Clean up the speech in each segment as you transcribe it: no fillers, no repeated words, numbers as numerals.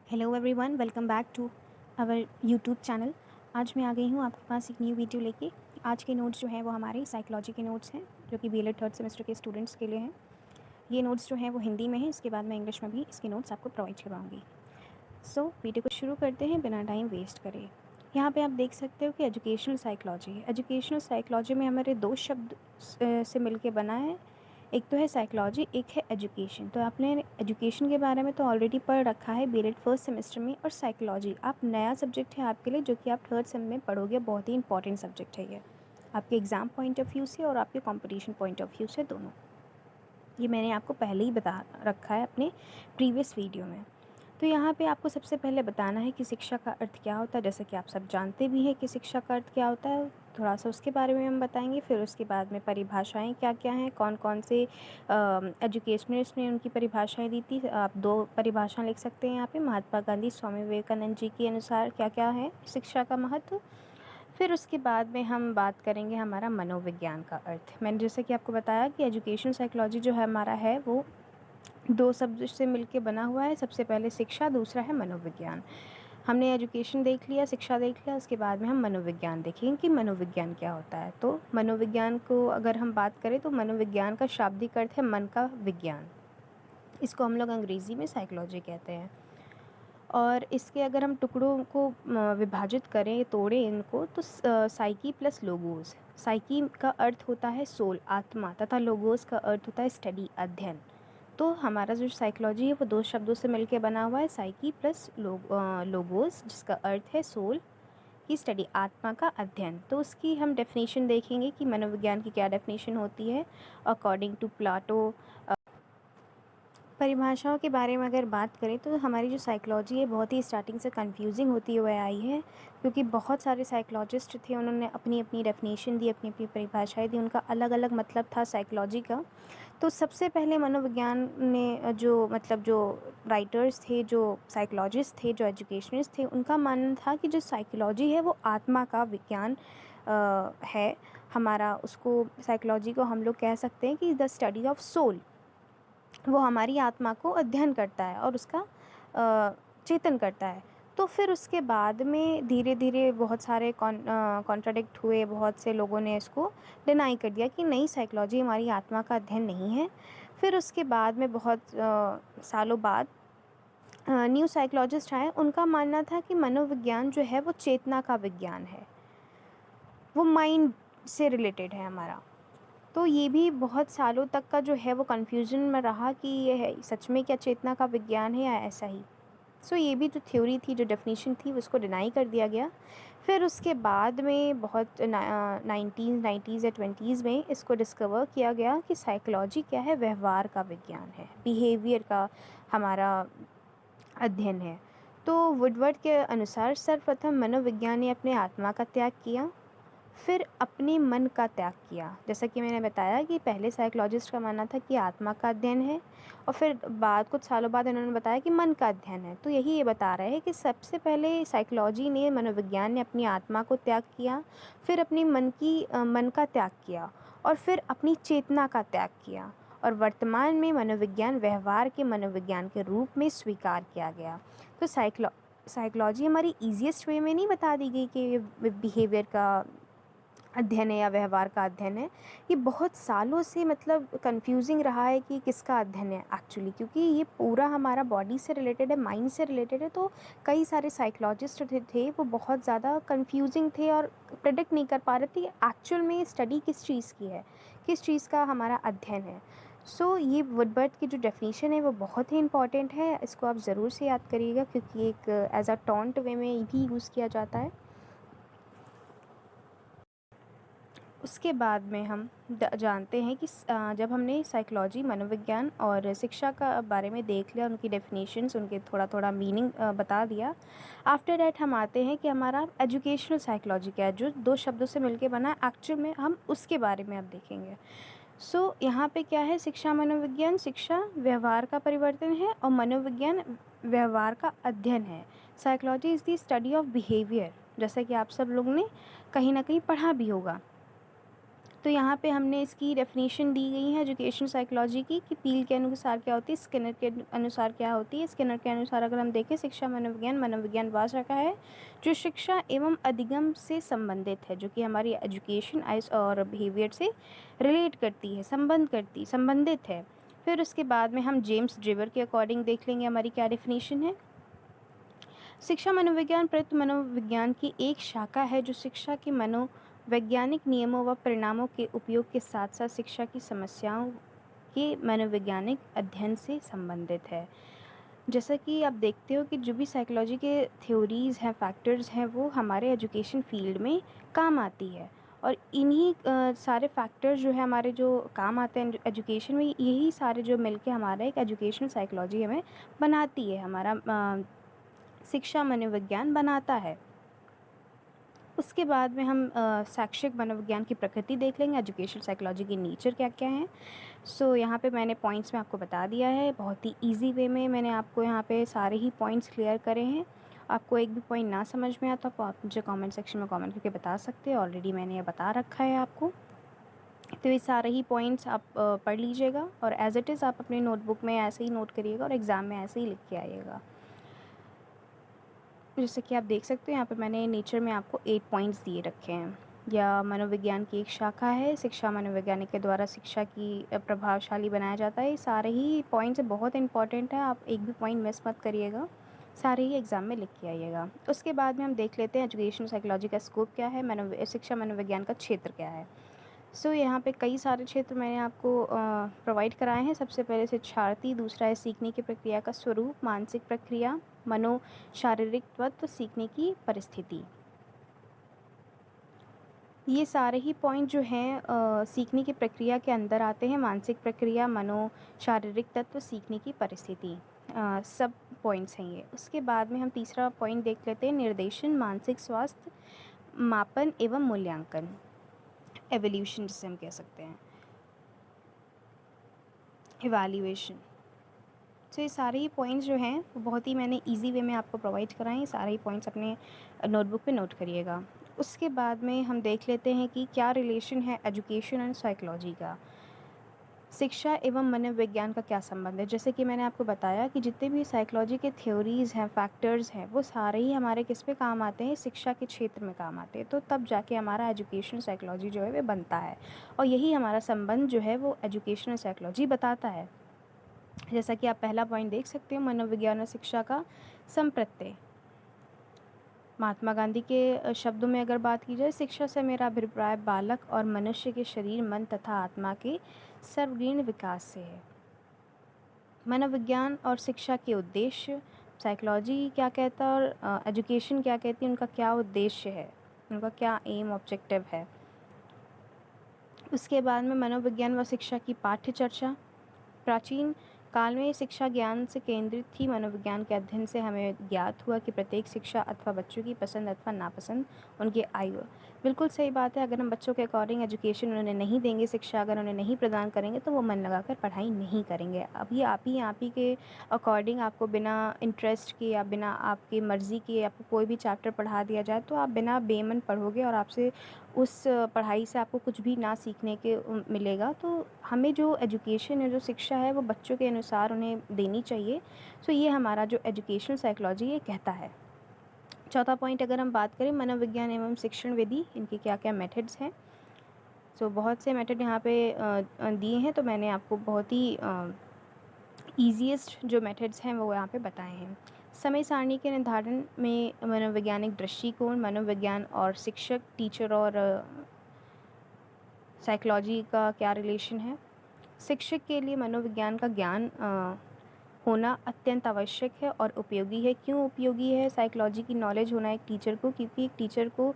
Hello everyone, welcome back to our YouTube channel. आज मैं आ गई हूँ आपके पास एक न्यू वीडियो लेके। आज के नोट्स जो हैं वो हमारे साइकोलॉजी के नोट्स हैं, जो कि बीएलएड थर्ड सेमेस्टर के स्टूडेंट्स के लिए हैं। ये नोट्स जो हैं वो हिंदी में हैं, इसके बाद मैं इंग्लिश में भी इसके नोट्स आपको प्रोवाइड करवाऊँगी। सो वीडियो को शुरू करते हैं बिना टाइम वेस्ट करे। यहाँ पे आप देख सकते हो कि एजुकेशनल साइकोलॉजी है। एजुकेशनल साइकोलॉजी में हमारे दो शब्द से मिलके बना है। एक तो है साइकोलॉजी, एक है एजुकेशन। तो आपने एजुकेशन के बारे में तो ऑलरेडी पढ़ रखा है बीएलएड फर्स्ट सेमेस्टर में, और साइकोलॉजी आप नया सब्जेक्ट है आपके लिए, जो कि आप थर्ड सेम में पढ़ोगे। बहुत ही इंपॉर्टेंट सब्जेक्ट है ये, आपके एग्ज़ाम पॉइंट ऑफ व्यू से और आपके कंपटीशन पॉइंट ऑफ व्यू से दोनों। ये मैंने आपको पहले ही बता रखा है अपने प्रीवियस वीडियो में। तो यहाँ पे आपको सबसे पहले बताना है कि शिक्षा का अर्थ क्या होता है। जैसे कि आप सब जानते भी हैं कि शिक्षा का अर्थ क्या होता है, थोड़ा सा उसके बारे में हम बताएंगे। फिर उसके बाद में परिभाषाएं क्या क्या हैं, कौन कौन से एजुकेशनिस्ट ने उनकी परिभाषाएं दी थी। आप दो परिभाषाएं लिख सकते हैं यहाँ पे, महात्मा गांधी, स्वामी विवेकानंद जी के अनुसार क्या क्या है शिक्षा का महत्व। फिर उसके बाद में हम बात करेंगे हमारा मनोविज्ञान का अर्थ। मैंने जैसे कि आपको बताया कि एजुकेशन साइकोलॉजी जो है हमारा है वो दो शब्द से मिलके बना हुआ है। सबसे पहले शिक्षा, दूसरा है मनोविज्ञान। हमने एजुकेशन देख लिया, शिक्षा देख लिया, उसके बाद में हम मनोविज्ञान देखेंगे कि मनोविज्ञान क्या होता है। तो मनोविज्ञान को अगर हम बात करें तो मनोविज्ञान का शाब्दिक अर्थ है मन का विज्ञान। इसको हम लोग अंग्रेज़ी में साइकोलॉजी कहते हैं। और इसके अगर हम टुकड़ों को विभाजित करें, तोड़ें इनको, तो साइकी प्लस लोगोस। साइकी का अर्थ होता है सोल, आत्मा, तथा लोगोस का अर्थ होता है स्टडी, अध्ययन। तो हमारा जो साइकोलॉजी है वो दो शब्दों से मिलके बना हुआ है, साइकी प्लस लोगोस, जिसका अर्थ है सोल की स्टडी, आत्मा का अध्ययन। तो उसकी हम डेफिनेशन देखेंगे कि मनोविज्ञान की क्या डेफिनेशन होती है अकॉर्डिंग टू प्लाटो। परिभाषाओं के बारे में अगर बात करें तो हमारी जो साइकोलॉजी है बहुत ही स्टार्टिंग से कंफ्यूजिंग होती हुई आई है, क्योंकि बहुत सारे साइकोलॉजिस्ट थे, उन्होंने अपनी अपनी डेफिनेशन दी, अपनी अपनी परिभाषाएं दी, उनका अलग अलग मतलब था साइकोलॉजी का। तो सबसे पहले मनोविज्ञान ने जो राइटर्स थे, जो साइकोलॉजिस्ट थे, जो एजुकेशनिस्ट थे, उनका मानना था कि जो साइकोलॉजी है वो आत्मा का विज्ञान है हमारा। उसको साइकोलॉजी को हम लोग कह सकते हैं कि द स्टडी ऑफ सोल। वो हमारी आत्मा को अध्ययन करता है और उसका चेतन करता है। तो फिर उसके बाद में धीरे धीरे बहुत सारे कॉन्ट्राडिक्ट हुए, बहुत से लोगों ने इसको डिनाई कर दिया कि नहीं, साइकोलॉजी हमारी आत्मा का अध्ययन नहीं है। फिर उसके बाद में बहुत सालों बाद न्यू साइकोलॉजिस्ट आए, उनका मानना था कि मनोविज्ञान जो है वो चेतना का विज्ञान है, वो माइंड से रिलेटेड है हमारा। तो ये भी बहुत सालों तक का जो है वो कन्फ्यूजन में रहा कि ये है सच में क्या चेतना का विज्ञान है या ऐसा ही। सो ये भी जो थ्योरी थी, जो डेफिनेशन थी, उसको डिनाई कर दिया गया। फिर उसके बाद में बहुत 1990s या 20s में इसको डिस्कवर किया गया कि साइकोलॉजी क्या है, व्यवहार का विज्ञान है, बिहेवियर का हमारा अध्ययन है। तो वुडवर्ड के अनुसार सर्वप्रथम मनोविज्ञान ने अपने आत्मा का त्याग किया, फिर अपने मन का त्याग किया। जैसा कि मैंने बताया कि पहले साइकोलॉजिस्ट का मानना था कि आत्मा का अध्ययन है, और फिर कुछ सालों बाद इन्होंने बताया कि मन का अध्ययन है। तो यही ये बता रहे हैं कि सबसे पहले साइकोलॉजी ने, मनोविज्ञान ने अपनी आत्मा को त्याग किया, फिर अपनी मन का त्याग किया, और फिर अपनी चेतना का त्याग किया, और वर्तमान में मनोविज्ञान व्यवहार के मनोविज्ञान के रूप में स्वीकार किया गया। तो साइकोलॉजी हमारी ईजीएस्ट वे में नहीं बता दी गई कि ये बिहेवियर का अध्ययन है या व्यवहार का अध्ययन है। ये बहुत सालों से कंफ्यूजिंग रहा है कि किसका अध्ययन है एक्चुअली, क्योंकि ये पूरा हमारा बॉडी से रिलेटेड है, माइंड से रिलेटेड है। तो कई सारे साइकोलॉजिस्ट थे वो बहुत ज़्यादा कंफ्यूजिंग थे और प्रेडिक्ट नहीं कर पा रहे थे एक्चुअल में स्टडी किस चीज़ की है, किस चीज़ का हमारा अध्ययन है। सो ये वुडवर्ड की जो डेफिनेशन है वो बहुत ही इंपॉर्टेंट है, इसको आप ज़रूर से याद करिएगा, क्योंकि एक एज अ टॉन्ट वे में भी यूज़ किया जाता है। उसके बाद में हम जानते हैं कि जब हमने साइकोलॉजी, मनोविज्ञान और शिक्षा का बारे में देख लिया, उनकी डेफिनेशंस, उनके थोड़ा थोड़ा मीनिंग बता दिया। आफ्टर डैट हम आते हैं कि हमारा एजुकेशनल साइकोलॉजी क्या है, जो दो शब्दों से मिलके बना है। एक्चुअल में हम उसके बारे में अब देखेंगे। सो यहाँ पे क्या है, शिक्षा मनोविज्ञान, शिक्षा व्यवहार का परिवर्तन है और मनोविज्ञान व्यवहार का अध्ययन है। Psychology is the study of behaviour, जैसा कि आप सब लोग ने कहीं ना कहीं पढ़ा भी होगा। तो यहाँ पे हमने इसकी डेफिनेशन दी गई है एजुकेशन साइकोलॉजी की कि पील के अनुसार क्या होती है, स्किनर के अनुसार क्या होती है। स्किनर के अनुसार अगर हम देखें, शिक्षा मनोविज्ञान वह शाखा है जो शिक्षा एवं अधिगम से संबंधित है, जो कि हमारी एजुकेशन आइस और बिहेवियर से रिलेट करती है, संबंधित है। फिर उसके बाद में हम जेम्स ड्रिवर के अकॉर्डिंग देख लेंगे हमारी क्या डेफिनेशन है। शिक्षा मनोविज्ञान प्रयुक्त मनोविज्ञान की एक शाखा है जो शिक्षा के मनोवैज्ञानिक नियमों व परिणामों के उपयोग के साथ साथ शिक्षा की समस्याओं के मनोवैज्ञानिक अध्ययन से संबंधित है। जैसा कि आप देखते हो कि जो भी साइकोलॉजी के थ्योरीज़ हैं, फैक्टर्स हैं, वो हमारे एजुकेशन फील्ड में काम आती है। और इन्हीं सारे फैक्टर्स जो है हमारे जो काम आते हैं एजुकेशन में, यही सारे जो मिलके हमारा एक एजुकेशनल साइकोलॉजी हमें बनाती है, हमारा शिक्षा मनोविज्ञान बनाता है। उसके बाद में हम शैक्षिक मनोविज्ञान की प्रकृति देख लेंगे, एजुकेशन साइकोलॉजी की नेचर क्या क्या है। सो यहाँ पे मैंने पॉइंट्स में आपको बता दिया है, बहुत ही इजी वे में मैंने आपको यहाँ पे सारे ही पॉइंट्स क्लियर करे हैं। आपको एक भी पॉइंट ना समझ में आता तो आप मुझे कमेंट सेक्शन में कमेंट करके बता सकते हैं, ऑलरेडी मैंने ये बता रखा है आपको। तो ये सारे ही पॉइंट्स आप पढ़ लीजिएगा और एज़ इट इज़ आप अपनी नोटबुक में ऐसे ही नोट करिएगा और एग्ज़ाम में ऐसे ही लिख के आइएगा। जैसे कि आप देख सकते हो यहाँ पे मैंने नेचर में आपको 8 पॉइंट्स दिए रखे हैं। या मनोविज्ञान की एक शाखा है, शिक्षा मनोवैज्ञानिक के द्वारा शिक्षा की प्रभावशाली बनाया जाता है। ये सारे ही पॉइंट्स बहुत इंपॉर्टेंट है, आप एक भी पॉइंट मिस मत करिएगा, सारे ही एग्ज़ाम में लिख के आइएगा। उसके बाद में हम देख लेते हैं एजुकेशन साइकोलॉजी का स्कोप क्या है, शिक्षा मनोविज्ञान का क्षेत्र क्या है। यहाँ पे कई सारे क्षेत्र मैंने आपको प्रोवाइड कराए हैं। सबसे पहले शिक्षार्थी, दूसरा है सीखने की प्रक्रिया का स्वरूप, मानसिक प्रक्रिया, शारीरिक तत्व, सीखने की परिस्थिति। ये सारे ही पॉइंट जो हैं सीखने की प्रक्रिया के अंदर आते हैं। मानसिक प्रक्रिया, शारीरिक तत्व, सीखने की परिस्थिति, सब पॉइंट्स हैं ये। उसके बाद में हम तीसरा पॉइंट देख लेते हैं, निर्देशन, मानसिक स्वास्थ्य, मापन एवं मूल्यांकन, एवोल्यूशन जिसे हम कह सकते हैं, इवैल्यूएशन। तो ये सारे ही पॉइंट्स जो हैं वो बहुत ही मैंने इजी वे में आपको प्रोवाइड कराए हैं। सारे ही पॉइंट्स अपने नोटबुक पे नोट करिएगा। उसके बाद में हम देख लेते हैं कि क्या रिलेशन है एजुकेशन एंड साइकोलॉजी का, शिक्षा एवं मनोविज्ञान का क्या संबंध है। जैसे कि मैंने आपको बताया कि जितने भी साइकोलॉजी के थ्योरीज़ हैं, फैक्टर्स हैं, वो सारे ही हमारे किस पे काम आते हैं, शिक्षा के क्षेत्र में काम आते हैं। तो तब जाके हमारा एजुकेशन साइकोलॉजी जो है वो बनता है, और यही हमारा संबंध जो है वो एजुकेशन साइकोलॉजी बताता है। जैसा कि आप पहला पॉइंट देख सकते हो, मनोविज्ञान और शिक्षा का संप्रत्यय। महात्मा गांधी के शब्दों में अगर बात की जाए, शिक्षा से मेरा अभिप्राय बालक और मनुष्य के शरीर, मन तथा आत्मा के सर्वगीण विकास से है। मनोविज्ञान और शिक्षा के उद्देश्य, साइकोलॉजी क्या कहता है और एजुकेशन क्या कहती है, उनका क्या उद्देश्य है, उनका क्या एम ऑब्जेक्टिव है। उसके बाद में मनोविज्ञान व शिक्षा की पाठ्य चर्चा। प्राचीन काल में शिक्षा ज्ञान से केंद्रित थी। मनोविज्ञान के अध्ययन से हमें ज्ञात हुआ कि प्रत्येक शिक्षा अथवा बच्चों की पसंद अथवा नापसंद, उनकी आयु। बिल्कुल सही बात है, अगर हम बच्चों के अकॉर्डिंग एजुकेशन उन्हें नहीं देंगे, शिक्षा अगर उन्हें नहीं प्रदान करेंगे, तो वो मन लगाकर पढ़ाई नहीं करेंगे। अभी आप ही के अकॉर्डिंग आपको बिना इंटरेस्ट के या बिना आपकी मर्ज़ी के आपको कोई भी चैप्टर पढ़ा दिया जाए, तो आप बिना बेमन पढ़ोगे और आपसे उस पढ़ाई से आपको कुछ भी ना सीखने के मिलेगा। तो हमें जो एजुकेशन है, जो शिक्षा है, वो बच्चों के अनुसार उन्हें देनी चाहिए। ये हमारा जो एजुकेशनल साइकोलॉजी ये कहता है। चौथा पॉइंट अगर हम बात करें, मनोविज्ञान एवं शिक्षण विधि, इनके क्या क्या मेथड्स हैं। बहुत से मेथड यहाँ पे दिए हैं, तो मैंने आपको बहुत ही ईजीएस्ट जो मेथड्स हैं वो यहाँ पे बताए हैं। समय सारणी के निर्धारण में मनोवैज्ञानिक दृष्टिकोण, मनोविज्ञान और शिक्षक, टीचर और साइकोलॉजी का क्या रिलेशन है। शिक्षक के लिए मनोविज्ञान का ज्ञान होना अत्यंत आवश्यक है और उपयोगी है। क्यों उपयोगी है साइकोलॉजी की नॉलेज होना एक टीचर को? क्योंकि एक टीचर को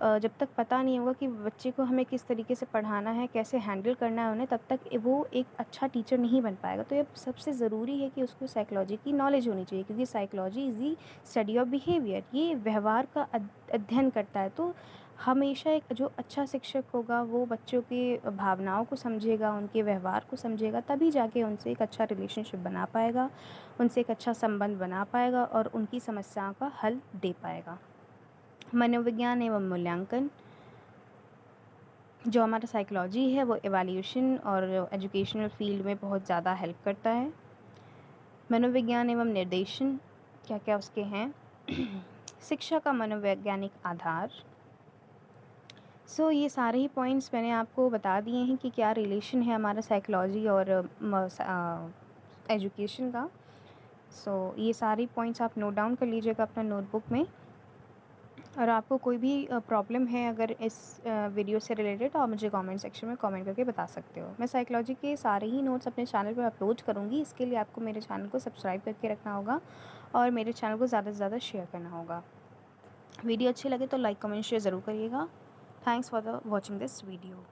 जब तक पता नहीं होगा कि बच्चे को हमें किस तरीके से पढ़ाना है, कैसे हैंडल करना है उन्हें, तब तक वो एक अच्छा टीचर नहीं बन पाएगा। तो ये सबसे ज़रूरी है कि उसको साइकोलॉजी की नॉलेज होनी चाहिए, क्योंकि psychology is the study of behaviour, ये व्यवहार का अध्ययन करता है। तो हमेशा एक जो अच्छा शिक्षक होगा वो बच्चों की भावनाओं को समझेगा, उनके व्यवहार को समझेगा, तभी जाके उनसे एक अच्छा रिलेशनशिप बना पाएगा, उनसे एक अच्छा संबंध बना पाएगा और उनकी समस्याओं का हल दे पाएगा। मनोविज्ञान एवं मूल्यांकन। जो हमारा साइकोलॉजी है वो एवोल्यूशन और एजुकेशनल फील्ड में बहुत ज़्यादा हेल्प करता है। मनोविज्ञान एवं निर्देशन क्या क्या उसके हैं। शिक्षा का मनोवैज्ञानिक आधार। ये सारे ही पॉइंट्स मैंने आपको बता दिए हैं कि क्या रिलेशन है हमारा साइकोलॉजी और एजुकेशन का। ये सारे पॉइंट्स आप नोट डाउन कर लीजिएगा अपना नोटबुक में। और आपको कोई भी प्रॉब्लम है अगर इस वीडियो से रिलेटेड, तो आप मुझे कमेंट सेक्शन में कमेंट करके बता सकते हो। मैं साइकोलॉजी के सारे ही नोट्स अपने चैनल पर अपलोड करूँगी। इसके लिए आपको मेरे चैनल को सब्सक्राइब करके रखना होगा और मेरे चैनल को ज़्यादा से ज़्यादा शेयर करना होगा। वीडियो अच्छी लगे तो लाइक कमेंट शेयर ज़रूर करिएगा। Thanks for the watching this video.